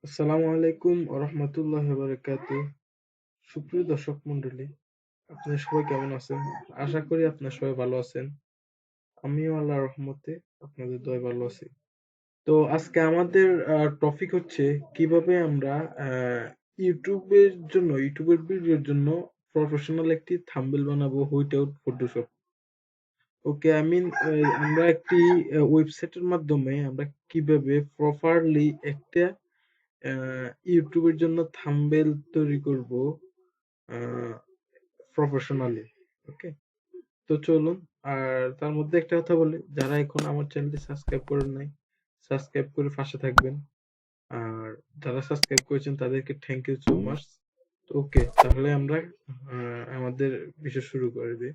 আসসালামু আলাইকুম ওয়া বারাকাতুহু। সুপ্রিয় দর্শক মণ্ডলী, আপনারা সবাই কেমন আছেন? আশা করি আপনারা সবাই ভালো আছেন। আমিও আল্লাহর রহমতে আপনাদের দয়ায় ভালো আছি। তো আজকে আমাদের টপিক হচ্ছে কিভাবে আমরা ইউটিউবের ভিডিওর জন্য প্রফেশনাল একটি থাম্বনেল বানাবো উইথআউট ফটোশপ। ওকে, আমরা একটি ওয়েবসাইটের মাধ্যমে আমরা কিভাবে প্রপারলি একটা ইউটিউবের জন্য থাম্বনেল তৈরি করব প্রফেশনালি। ওকে, তো চলুন। আর তার মধ্যে একটা কথা বলি, যারা এখন আমার চ্যানেলটি সাবস্ক্রাইব করেন নাই, সাবস্ক্রাইব করে পাশে থাকবেন। আর যারা সাবস্ক্রাইব করেছেন তাদেরকে থ্যাংক ইউ সো মাচ। ওকে, তাহলে আমরা আমাদের বিষয় শুরু করে দিই।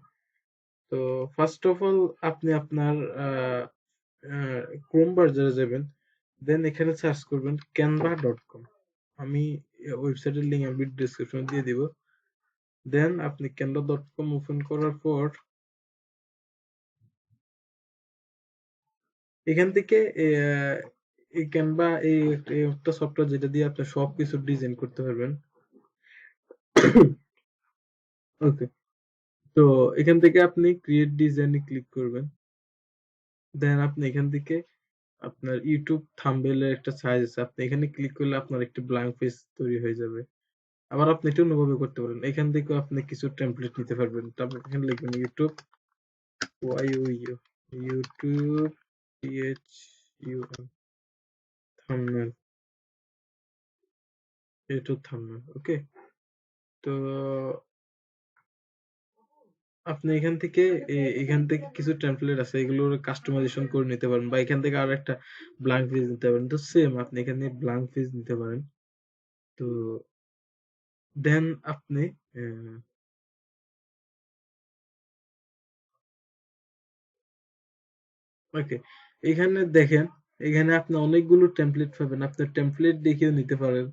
তো ফার্স্ট অফ অল আপনি আপনার ক্রোম ব্রাউজারে যাবেন, দেন এখানে সার্চ করবেন canva.com। আমি ওয়েবসাইটের লিংক আমি ডেসক্রিপশনে দিয়ে দিব। দেন আপনি canva.com ওপেন করার পর এখান থেকে এই ক্যানভা এই একটা সফটওয়্যার যেটা দিয়ে আপনি সবকিছু ডিজাইন করতে পারবেন। ওকে, তো এখান থেকে আপনি ক্রিয়েট ডিজাইনে ক্লিক করবেন। দেন আপনি এখান থেকে আপনার ইউটিউব থাম্বনেলের একটা সাইজ আছে, আপনি এখানে ক্লিক করলে আপনার একটি ব্ল্যাঙ্ক পেজ তৈরি হয়ে যাবে। আবার আপনি এটা অন্যভাবে করতে পারেন, এখান থেকেও আপনি কিছু টেমপ্লেট নিতে পারবেন। তারপর এখানে লিখবেন YouTube YouTube thumbnail, YouTube thumbnail. Okay, তো আপনি এখান থেকে কিছু টেমপ্লেট আছে, এগুলো কাস্টমাইজেশন করে নিতে পারেন, বা এখান থেকে আর একটা ব্ল্যাঙ্ক পেজ নিতে পারেন। তো সেম আপনি এখানে ব্ল্যাঙ্ক পেজ নিতে পারেন। তো দেন আপনি ওকে, এখানে দেখেন, এখানে আপনি অনেকগুলো টেমপ্লেট পাবেন, আপনার টেমপ্লেট দেখেও নিতে পারেন।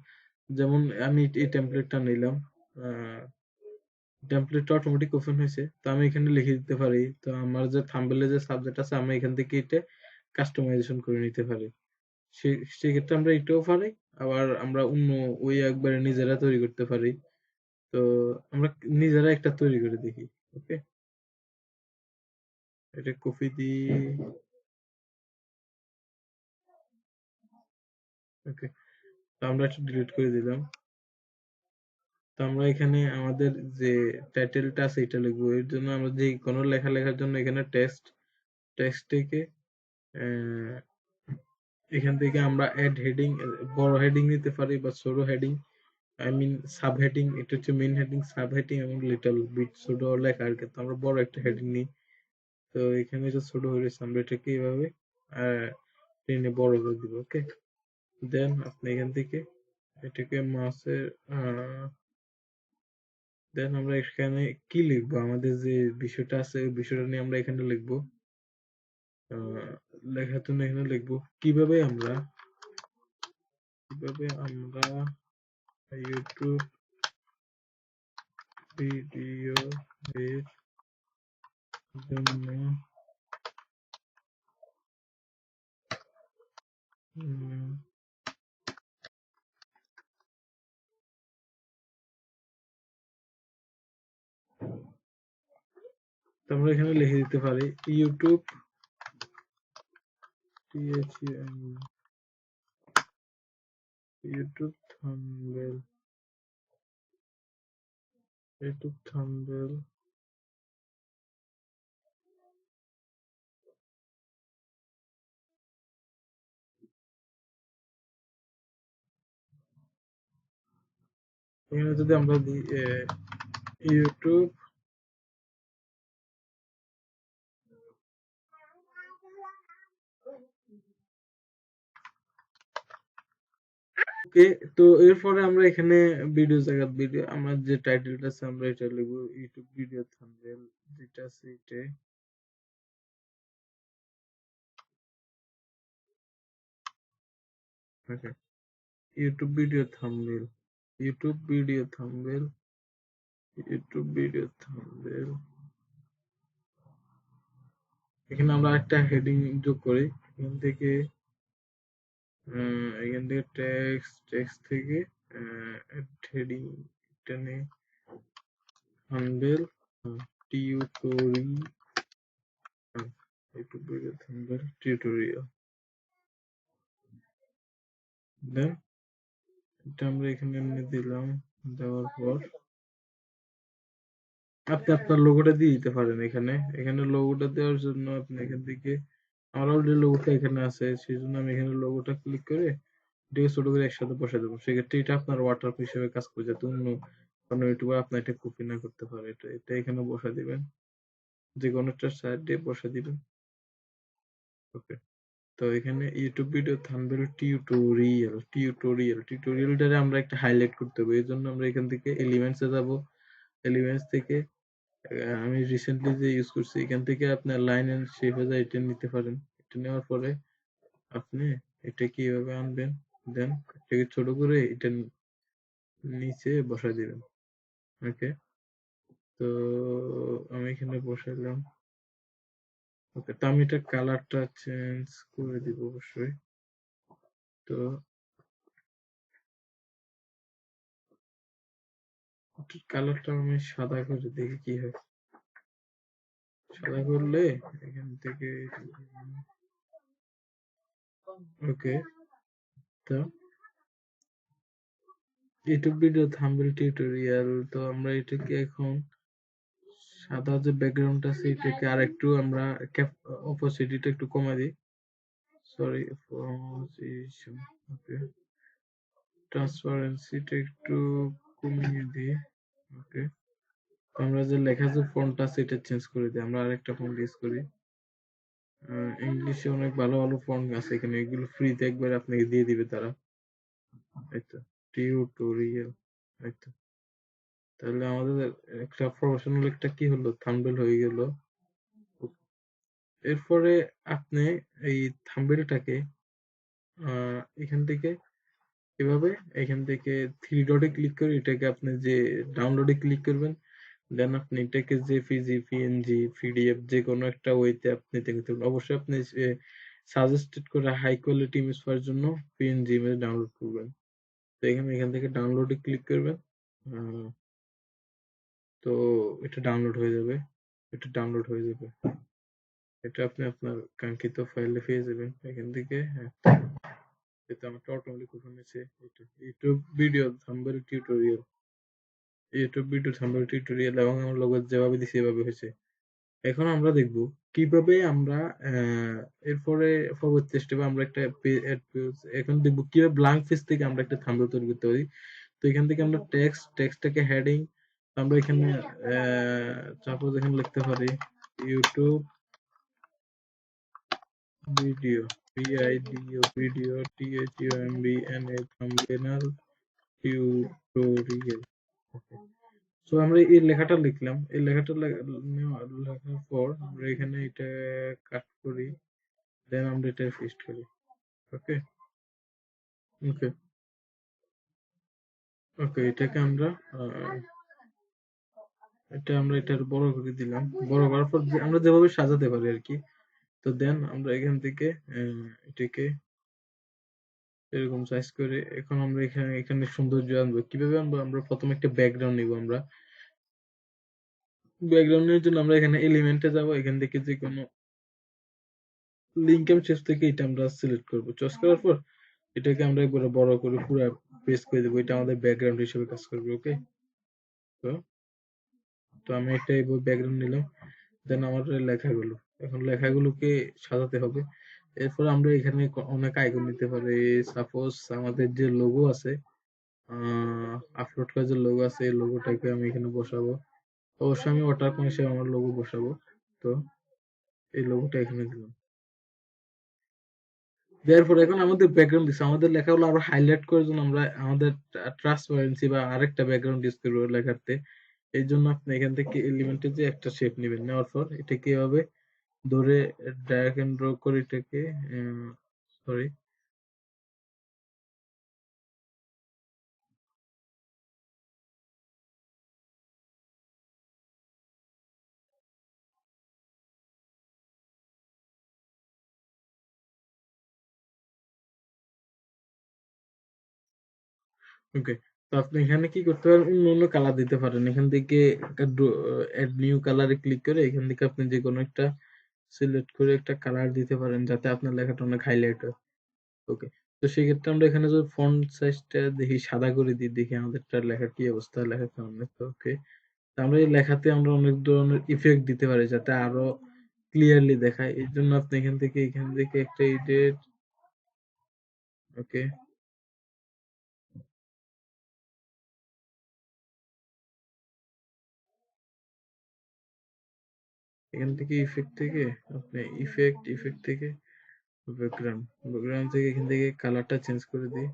যেমন আমি এই টেমপ্লেটটা নিলাম, টেমপ্লেটটা অটোমেটিক ওপেন হয়েছে, তো আমি এখানে লিখে দিতে পারি। তো আমার যে থাম্বনেলে যে সাবজেক্ট আছে আমি এখান থেকে এটা কাস্টমাইজেশন করে নিতে পারি। সেক্ষেত্রে আমরা এটাও পারি। আবার আমরা অন্য ওই একবারে নিজেরা তৈরি করতে পারি। তো আমরা নিজেরা একটা তৈরি করে দেখি। ওকে, এটা কপি দিই। ওকে, তো আমরা এটা ডিলিট করে দিলাম। তো আমরা এখানে আমাদের যে টাইটেলটা আছে এটা লিখবো। এর জন্য আমরা যে কোনো লেখা লেখার জন্য এখানে টেক্সট থেকে এখান থেকে আমরা অ্যাড হেডিং, বড় হেডিং নিতে পারি বা ছোট হেডিং, সাব হেডিং। এটা হচ্ছে মেইন হেডিং, সাব হেডিং এবং লিটল বিট ছোট লেখা আর কি। তো আমরা বড় একটা হেডিং নিই। তো এখানে যে ছোট হয়েছে আমরা এটাকে এইভাবে টেনে বড় করে দিব। ওকে, দেন আপনি এখান থেকে এটাকে মাসের দেন আমরা এখানে কি লিখবো, আমাদের যে বিষয়টা আছে ওই বিষয়টা নিয়ে আমরা এখানে লিখবো। লেখার জন্য এখানে লিখবো কিভাবে আমরা ইউটিউব ভিডিও এর জন্য উম, তো আমরা এখানে লিখে দিতে পারি YouTube YouTube thumbnail, YouTube thumbnail এখানে যদি আমরা দিই ইউটিউব ওকে, তো এরপরে আমরা এখানে ভিডিও আমার যে টাইটেলটা আছে আমরা এটা লিখবো ইউটিউব ভিডিও থাম্বনেল, যেটা আছে এটা। Okay, YouTube video thumbnail, YouTube video thumbnail, YouTube video thumbnail. এখানে আমরা একটা হেডিং যোগ করি, এখান থেকে এখান থেকে টেক্সট থেকে হেডিং টেনে থাম্বনেল টিউটোরিয়াল দেন এটা আমরা এখানে এনে দিলাম। দেওয়ার পর আপনি আপনার লোগোটা দিয়ে দিতে পারেন। এখানে লোগোটা দেওয়ার জন্য আপনি এখান থেকে, আমার অলরেডি লোগোটা এখানে আছে, সেই জন্য আমি এখানে লোগোটা ক্লিক করে এটাকে ছোট করে একসাথে বসে দেবো। সেক্ষেত্রে এটা আপনার ওয়াটারপ্রুফ হিসেবে কাজ করবে, যাতে অন্য ইউটিউবার আপনার এটা কপি না করতে পারে। এটা এখানে বসে দিবেন, যে কোনো একটা সাইডে বসে দিবেন। ওকে, তো এখানে ইউটিউব ভিডিও থাম্বনেল টিউটোরিয়ালটারে আমরা একটা হাইলাইট করতে হবে। এই জন্য আমরা এখান থেকে এলিমেন্টসে যাব। এলিমেন্টস থেকে আমি রিসেন্টলি যে ইউজ করছি, এখান থেকে আপনার লাইন এন্ড শেপ এটা নিতে পারেন। এটা নেওয়ার পরে আপনি এটাকে এভাবে আনবেন, দেন এটাকে ছোট করে এটা নিচে বসায় দিবেন। ওকে, তো আমি এখানে বসাইলাম। ওকে, তো আমি এটা কালারটা চেঞ্জ করে দিব অবশ্যই। তো কালারটা আমি সাদা করে দেখি কি হয়। সাদা করলে এখান থেকে ওকে, তো ইউটিউব ভিডিও থাম্বনেল টিউটোরিয়াল, তো আমরা এটাকে এখন সাদা যে ব্যাকগ্রাউন্ড আছে এটাকে আরেকটু আমরা অপোসিটিটা একটু কমাই দিই। সরি, পজিশন, ওকে, ট্রান্সপারেন্সিটা একটু কমিয়ে দিই। ওকে, আমরা যে লেখা যে ফন্ট আছে এটা চেঞ্জ করে দিই। আমরা আরেকটা ফন্ট ইউজ করি। ইংলিশে অনেক ভালো ভালো ফন্ট আছে এখানে, এগুলো ফ্রিতে একবার আপনাকে দিয়ে দিবে তারা। এইতো টিউটোরিয়াল, এইতো। তাহলে আমাদের একটা প্রফেশনাল একটা কি হলো, থাম্বনেল হয়ে গেল। এরপরে আপনি এই থাম্বনেলটাকে এখান থেকে এভাবে, এখান থেকে থ্রি ডটে ক্লিক করে এটাকে আপনি যে ডাউনলোডে ক্লিক করবেন। দেন আপনি এটাকে জেপিজি, পিএনজি, পিডিএফ যে কোনো একটা ওয়েতে আপনি দেখতে পারেন। অবশ্যই আপনি সাজেস্টেড করে হাই কোয়ালিটি ইমেজ পাওয়ার জন্য পিএনজি ইমেজ ডাউনলোড করবেন। তো এখান থেকে ডাউনলোডে ক্লিক করবেন। আহ, তো এটা ডাউনলোড হয়ে যাবে। এটা ডাউনলোড হয়ে যাবে। এটা আপনি আপনার কাঙ্ক্ষিত ফাইলে পেয়ে যাবেন এখান থেকে। হ্যাঁ, এটা আমাকে অটোমেটিক ওপেন হয়েছে। এটা ইউটিউব ভিডিও থাম্বনেল টিউটোরিয়াল এবং আমার লোগো যেভাবে দিছি এভাবে হয়েছে। এখন আমরা দেখব কিভাবে আমরা এরপরে পরবর্তী স্টেপে আমরা একটা এখন দেখব কিভাবে ব্ল্যাঙ্ক পেজ থেকে আমরা একটা থাম্বনেল তৈরি করতে পারি। তো এখান থেকে আমরা টেক্সটটাকে হেডিং, আমরা এখানে সাপোজ এখানে লিখতে পারি YouTube video, video thumbnail tutorial. So আমরা এই লেখাটা লিখলাম। এই লেখাটা লেখার পর আমরা এখানে এটা কাট করি, দেন আমরা এটা পেস্ট করি। ওকে, ওকে, ওকে, এটাকে আমরা এটা বড় করে দিলাম। বড় করার পর আমরা যেভাবে সাজাতে পারি আর কি। তো দেন আমরা এখান থেকে এটাকে এরকম সাইজ করে এখন আমরা এখানে সৌন্দর্য আনবো। কিভাবে আনবো? আমরা প্রথমে একটা ব্যাকগ্রাউন্ড নিব। আমরা ব্যাকগ্রাউন্ডের জন্য আমরা এখানে এলিমেন্টে যাব। এখান থেকে যে কোনো লিঙ্ক এন্ড শেপ থেকে এটা আমরা সিলেক্ট করব। চয়েস করার পর এটাকে আমরা একবারে বড় করে পুরো পেস্ট করে দেবো। এটা আমাদের ব্যাকগ্রাউন্ড হিসেবে কাজ করবে। ওকে, তো তো আমি একটা ব্যাকগ্রাউন্ড নিলাম। দেন আমার লেখাগুলো, এখন লেখাগুলোকে সাজাতে হবে। এরপর আমরা এখানে অনেক আইকন নিতে পারি। সাপোজ আমাদের যে লোগো আছে, আপলোড করা যে লোগো আছে, এই লোগোটাকে আমি এখানে বসাবো। অবশ্যই আমি ওয়াটার হিসেবে আমার লোগো বসাবো। তো এই লোগোটা এখানে দিলাম। দেওয়ার পরে এখন আমাদের ব্যাকগ্রাউন্ড দিচ্ছে, আমাদের লেখাগুলো আরো হাইলাইট করার জন্য আমরা আমাদের ট্রান্সপারেন্সি বা আরেকটা ব্যাকগ্রাউন্ড ইউজ করবো লেখাতে। এই জন্য আপনি এখান থেকে এলিমেন্টের যে একটা শেপ নেবেন, নেওয়ার পর এটাকে এভাবে ধরে ড্র্যাগ এন্ড ড্রপ করে এটাকে সরি ওকে। তো আপনি এখানে কি করতে পারেন, অন্য কালার দিতে পারেন। এখান থেকে এড নিউ কালারে ক্লিক করে এখান থেকে আপনি যেকোনো একটা সিলেক্ট করে একটা কালার দিতে পারেন যাতে আপনার লেখাটা অনেক হাইলাইট হয়। ওকে। তো সেক্ষেত্রে আমরা এখানে যদি ফন্ট সাইজটা দেখি সাদা করে দিই, দেখি আমাদেরটার লেখার কি অবস্থা, লেখা কেমন লাগছে। ওকে। তো আমরা এই লেখাতে আমরা অনেক ধরনের ইফেক্ট দিতে পারি যাতে আরো ক্লিয়ারলি দেখায়। এর জন্য আপনি এখান থেকে একটা এডিট। ওকে। এখান থেকে ইফেক্ট থেকে আপনি ইফেক্ট থেকে ব্যাকগ্রাউন্ড থেকে এখান থেকে কালারটা চেঞ্জ করে দিই।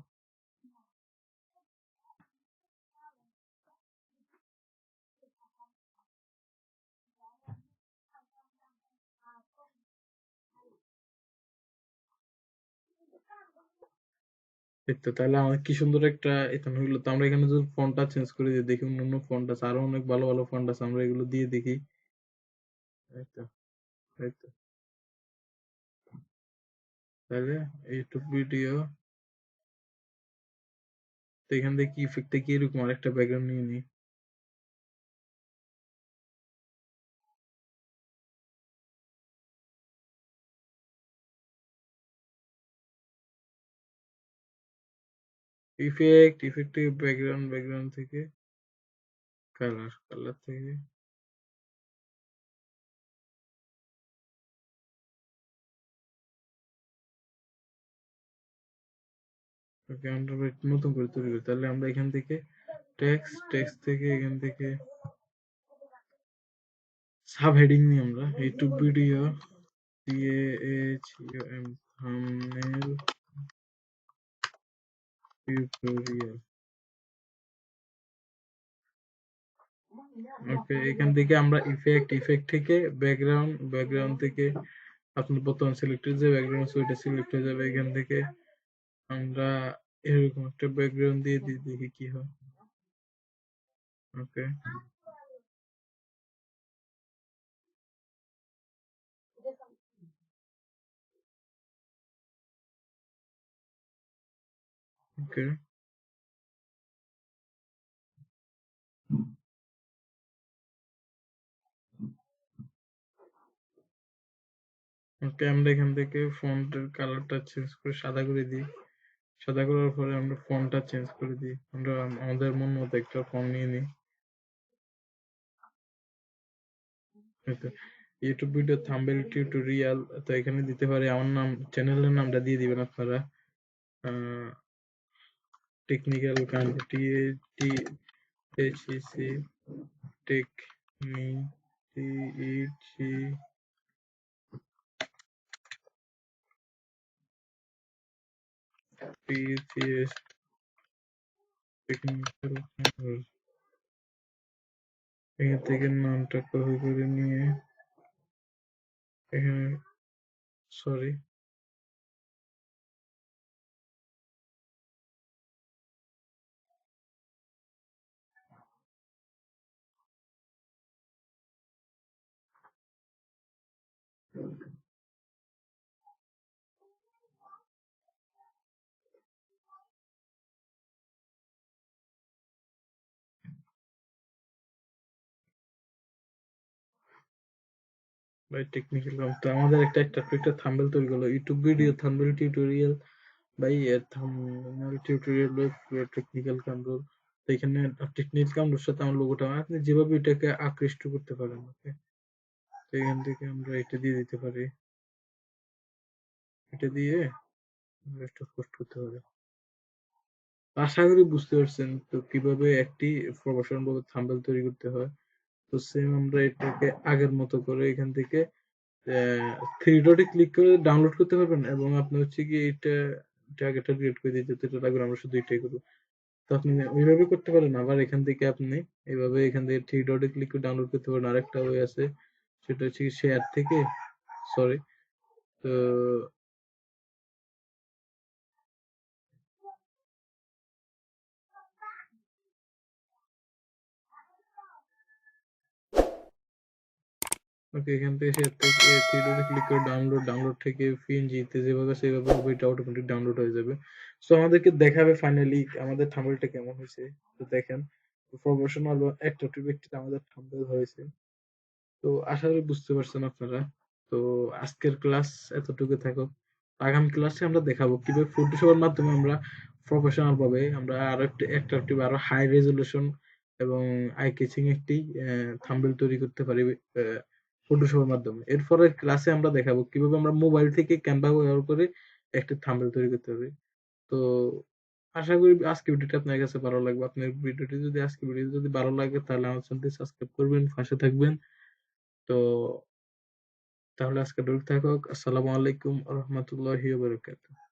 এই তো তাহলে আমার কি সুন্দর একটা এখানে হইলো। তো আমরা এখানে যদি ফন্টটা চেঞ্জ করে দিই, দেখি অন্য ফন্ট আছে, আরো অনেক ভালো ভালো ফন্ট আছে, আমরা এগুলো দিয়ে দেখি। এই তো, এই তো। তাহলে ইউটিউব ভিডিও, তো এখান থেকে কি ইফেক্ট থেকে এরকম আরেকটা ব্যাকগ্রাউন্ড নিয়ে নিই। ইফেক্ট থেকে ব্যাকগ্রাউন্ড থেকে কালার থেকে ওকে, আমরা নতুন করে তৈরি করি। তাহলে আমরা এখান থেকে টেক্সট থেকে এখান থেকে সাব হেডিং নিই আমরা YouTube video TAHUM thumbnail tutorial. Okay, এখান থেকে আমরা ইফেক্ট থেকে ব্যাকগ্রাউন্ড থেকে আপনার বর্তমান সিলেক্টেড যে ব্যাকগ্রাউন্ড আছে ওইটা সিলেক্ট হয়ে যাবে। এখান থেকে আমরা এরকম একটা ব্যাকগ্রাউন্ড দিয়ে দিই, দেখি কি হয়। ওকে। ওকে। ওকে, আমরা এখান থেকে ফন্টের কালারটা চেঞ্জ করে সাদা করে দিই। সাদা করার পরে আমরা ফন্টটা চেঞ্জ করে দিই। আমরা আমাদের মন মতো একটা ফন্ট নিয়ে নিই। হয়তো ইউটিউব ভিডিও থাম্বনেল টিউটোরিয়াল, তো এখানে দিতে পারি আমার নাম, চ্যানেলের নামটা দিয়ে দিবেন আপনারা। Technical country, THEC টেকনি TEC TCS technical control. এখান থেকে নামটা কপি করে নিয়ে এখানে, সরি, বাই টেকনিক্যাল। তো আমাদের একটা থাম্বনেল তৈরি করলো, YouTube video thumbnail tutorial by thumbnail tutorial technical control. তো এখানে টেকনিক্যাল কান্ট্রোল সাথে আমার লোগোটা, আপনি যেভাবে এটাকে আকৃষ্ট করতে পারেন। ওকে। তো এখান থেকে আমরা এটা দিয়ে দিতে পারি, এটা দিয়ে একটা পোস্ট করতে পারি। আশা করি বুঝতে পারছেন তো কিভাবে একটি প্রফেশনাল ভাবে থাম্বনেল তৈরি করতে হয়। তো সেম আমরা এটাকে আগের মতো করে এখান থেকে থ্রি ডটে ক্লিক করে ডাউনলোড করতে পারবেন, এবং আপনি হচ্ছে কি এটা আগেটা ডিলিট করে দিয়ে যেতে, এটা লাগবে না, আমরা শুধু এটাই করবো। তো আপনি ওইভাবে করতে পারেন। আবার এখান থেকে আপনি এইভাবে এখান থেকে থ্রি ডটে ক্লিক করে ডাউনলোড করতে পারেন। আরেকটা ওয়ে আছে, সেটা হচ্ছে কি শেয়ার থেকে, সরি। তো ওকে, এখান থেকে শেয়ার থেকে থ্রি ক্লিক করে ডাউনলোড থেকে পিএনজি তে যেভাবে সেভাবে হবে, এটা অটোমেটিক ডাউনলোড হয়ে যাবে। সো আমাদেরকে দেখাবে ফাইনালি আমাদের থাম্বনেলটা কেমন হয়েছে। তো দেখেন, প্রফেশনাল ও অ্যাট্রাকটিভ একটি আমাদের থাম্বনেল হয়েছে। তো আশা করি বুঝতে পারছেন আপনারা। তো আজকের ক্লাস এতটুকু থাকুক। আগামী ক্লাসে আমরা দেখাবো কিভাবে ফটোশপের মাধ্যমে আমরা প্রফেশনাল ভাবে আমরা আরো একটু অ্যাট্রাকটিভ, আরো হাই রেজলিউশন এবং আই ক্যাচিং একটি থাম্বনেল তৈরি করতে পারি ফটোশপের মাধ্যমে। এরপরের ক্লাসে আমরা দেখাবো কিভাবে আমরা মোবাইল থেকে ক্যানভা ব্যবহার করে একটি থাম্বনেল তৈরি করতে পারি। তো আশা করি আজকের ভিডিওটা আপনার কাছে ভালো লাগবে। আপনার ভিডিওটি যদি আজকের ভিডিও যদি ভালো লাগে তাহলে আমার চ্যানেলটি সাবস্ক্রাইব করবেন, পাশে থাকবেন। তো তাহলে আজকে থাকুক। আসসালামু আলাইকুম ওয়া রাহমাতুল্লাহি ওয়া বারাকাতুহু।